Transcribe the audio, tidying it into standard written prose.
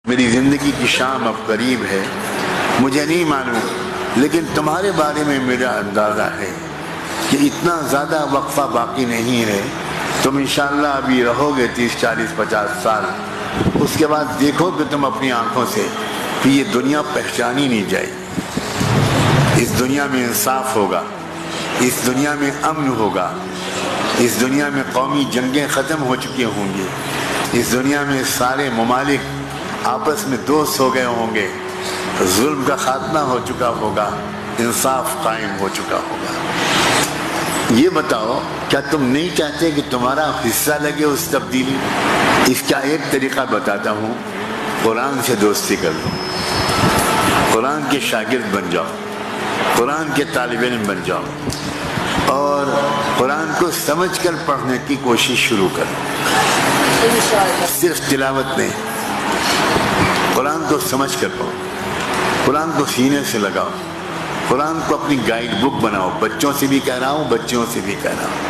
میری زندگی کی شام اب قریب ہے، مجھے نہیں معلوم، لیکن تمہارے بارے میں میرا اندازہ ہے کہ اتنا زیادہ وقفہ باقی نہیں ہے۔ تم انشاءاللہ ابھی رہو گے 30 40 50 سال، اس کے بعد دیکھو کہ تم اپنی آنکھوں سے کہ یہ دنیا پہچانی نہیں جائے۔ اس دنیا میں انصاف ہوگا، اس دنیا میں امن ہوگا، اس دنیا میں قومی جنگیں ختم ہو چکی ہوں گی، اس دنیا میں سارے ممالک آپس میں دوست ہو گئے ہوں گے، ظلم کا خاتمہ ہو چکا ہوگا، انصاف قائم ہو چکا ہوگا۔ یہ بتاؤ، کیا تم نہیں چاہتے کہ تمہارا حصہ لگے اس تبدیلی میں؟ اس کا ایک طریقہ بتاتا ہوں، قرآن سے دوستی کر لو، قرآن کے شاگرد بن جاؤ، قرآن کے طالب علم بن جاؤ، اور قرآن کو سمجھ کر پڑھنے کی کوشش شروع کرو۔ صرف تلاوت نہیں، قرآن کو سمجھ کر پڑھو، قرآن کو سینے سے لگاؤ، قرآن کو اپنی گائیڈ بک بناؤ۔ بچوں سے بھی کہہ رہا ہوں، بچیوں سے بھی کہہ رہا ہوں۔